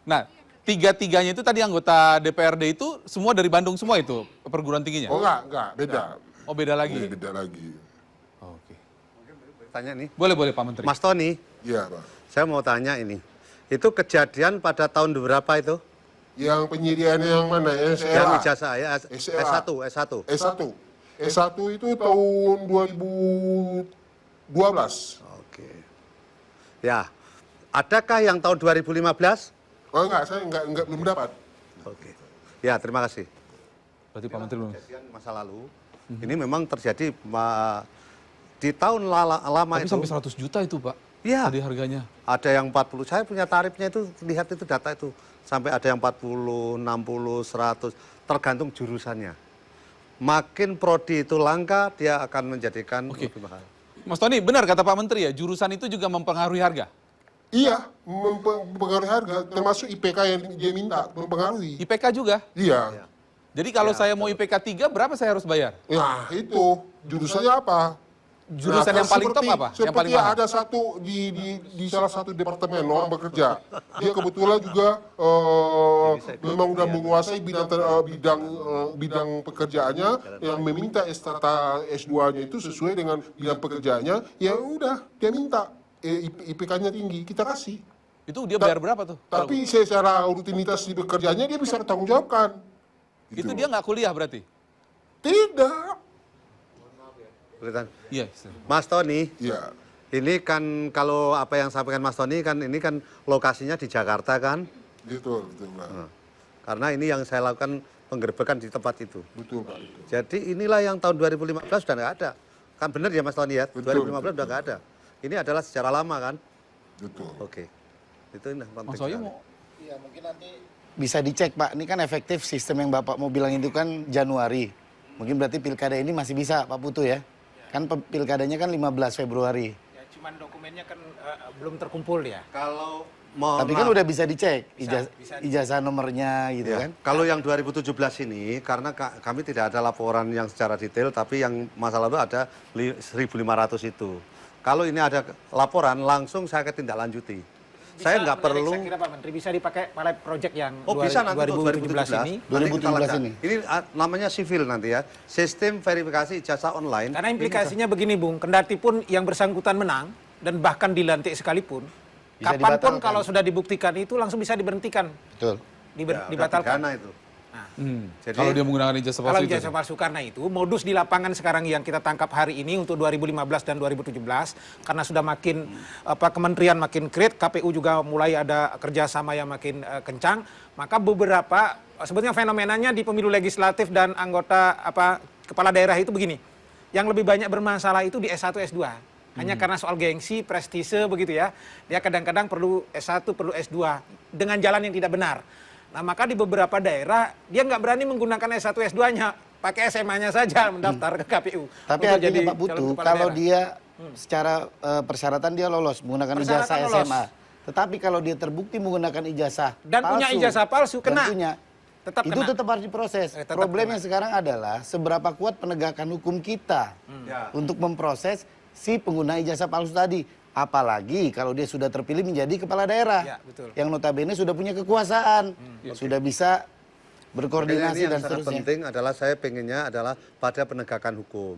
Nah, tiga-tiganya itu tadi anggota DPRD itu semua dari Bandung semua itu perguruan tingginya? Oh enggak, beda. Oh beda lagi? Beda lagi. Oke. Tanya nih. Boleh Pak Menteri. Mas Tony, Iya, Pak. saya mau tanya ini. Itu kejadian pada tahun berapa itu? Yang penyediaan yang mana? Yang SLA. ijazah ya, SLA. S1. S1 itu tahun 2012. Oke. Ya, adakah yang tahun 2015? Oh enggak, saya enggak belum dapat. Oke. Ya, terima kasih. Berarti Pak Menteri belum. Kejadian masa lalu, ini memang terjadi di tahun lama Tapi itu. sampai 100 juta itu Pak? Iya. Tadi harganya? Ada yang 40, saya punya tarifnya itu, lihat itu data itu. Sampai ada yang 40, 60, 100, tergantung jurusannya. Makin prodi itu langka, dia akan menjadikan lebih mahal. Mas Tony, benar kata Pak Menteri ya, jurusan itu juga mempengaruhi harga? Iya, mempengaruhi harga, termasuk IPK yang dia minta, mempengaruhi. IPK juga? Iya. Jadi kalau saya mau IPK 3, berapa saya harus bayar? Nah, itu jurusannya apa? Jurusan yang paling top apa? Yang paling Seperti mahal? ada satu di salah satu departemen orang bekerja. Dia kebetulan juga memang udah menguasai bidang pekerjaannya yang meminta strata S2-nya itu sesuai dengan bidang pekerjaannya. Ya udah, dia minta IPK-nya tinggi, kita kasih. Itu dia bayar berapa tuh? Tapi secara rutinitas di bekerjanya dia bisa bertanggung jawabkan. Itu dia nggak kuliah berarti? Tidak. Iya. Mas Tony, Iya. ini kan kalau apa yang sampaikan Mas Tony kan ini kan lokasinya di Jakarta kan? Betul, Pak. Karena ini yang saya lakukan penggerbekan di tempat itu. Betul, Pak. Betul. Jadi inilah yang tahun 2015 sudah nggak ada. Kan benar ya Mas Tony ya? Betul, 2015 sudah nggak ada. Ini adalah sejarah lama kan? Betul. Oke. Itu penting Mas Soyo sekali. mau... Iya, mungkin nanti bisa dicek Pak. Ini kan efektif sistem yang Bapak mau bilang itu kan Januari. Mungkin berarti pilkada ini masih bisa Pak Putu ya? Kan pilkadanya kan 15 Februari. Ya, cuman dokumennya kan belum terkumpul ya. Kalau Tapi kan udah bisa dicek bisa ijazah nomornya gitu ya, kan. kalau yang 2017 ini karena kami tidak ada laporan yang secara detail tapi yang masa lalu ada 1.500 itu. Kalau ini ada laporan langsung saya akan tindak lanjuti. Saya nggak perlu. Saya kira Pak Menteri bisa dipakai pilot project yang Bisa nanti 2017 ini. 2017 ini. Ini namanya sivil nanti ya. Sistem verifikasi ijazah online. Karena implikasinya begini Bung, kendati pun yang bersangkutan menang dan bahkan dilantik sekalipun, Bisa kapanpun dibatalkan. kalau sudah dibuktikan itu langsung bisa diberhentikan, Betul. dibatalkan. Pidana itu. Jadi, kalau dia menggunakan ijazah palsu Kalau itu. ijazah palsu karena itu modus di lapangan sekarang yang kita tangkap hari ini untuk 2015 dan 2017 karena sudah makin kementerian makin create, KPU juga mulai ada kerjasama yang makin kencang, maka beberapa sebetulnya fenomenanya di pemilu legislatif dan anggota kepala daerah itu begini, yang lebih banyak bermasalah itu di S1 S2 hanya karena soal gengsi, prestise begitu ya, dia kadang-kadang perlu S1 perlu S2 dengan jalan yang tidak benar. Nah maka di beberapa daerah dia nggak berani menggunakan S1 S2-nya, pakai SMA-nya saja mendaftar ke KPU. Tapi untuk artinya jadi Pak Putu, calon kepala kalau daerah. dia secara persyaratan dia lolos menggunakan ijazah Persyaratan lolos. SMA. Tetapi kalau dia terbukti menggunakan ijazah Dan punya ijazah palsu, dan kena. punya, Tetap itu kena. tetap harus diproses. Tetap Problemnya kena. sekarang adalah seberapa kuat penegakan hukum kita Ya. untuk memproses si pengguna ijazah palsu tadi. Apalagi kalau dia sudah terpilih menjadi kepala daerah, Ya, betul. yang notabene sudah punya kekuasaan, sudah bisa berkoordinasi Makanya ini dan yang sangat seterusnya. penting adalah saya pengennya adalah pada penegakan hukum.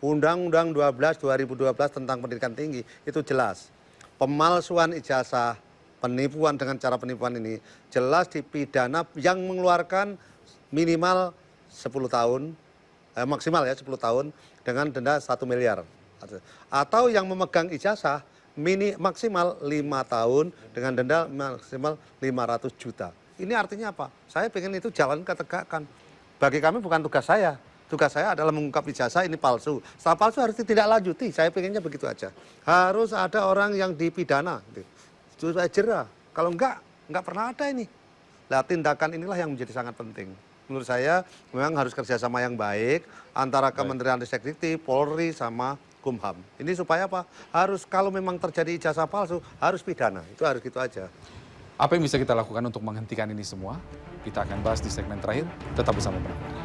Undang-Undang 12 2012 tentang pendidikan tinggi itu jelas. Pemalsuan ijazah, penipuan dengan cara penipuan ini jelas dipidana yang mengeluarkan minimal 10 tahun, maksimal ya 10 tahun dengan denda 1 miliar. Atau yang memegang ijazah maksimal 5 tahun dengan denda maksimal 500 juta. Ini artinya apa? Saya pengen itu jalan ketegakan. Bagi kami bukan tugas saya. Tugas saya adalah mengungkap ijazah ini palsu. Setelah palsu harus ditindaklanjuti. Saya pengennya begitu aja. Harus ada orang yang dipidana. Supaya jerah. Kalau enggak pernah ada ini. Nah, tindakan inilah yang menjadi sangat penting. Menurut saya memang harus kerjasama yang baik antara Kementerian Ristekdikti, Polri, sama Kumham. Ini supaya apa? Harus kalau memang terjadi ijazah palsu, harus pidana. Itu harus gitu aja. Apa yang bisa kita lakukan untuk menghentikan ini semua? Kita akan bahas di segmen terakhir. Tetap bersama Bang.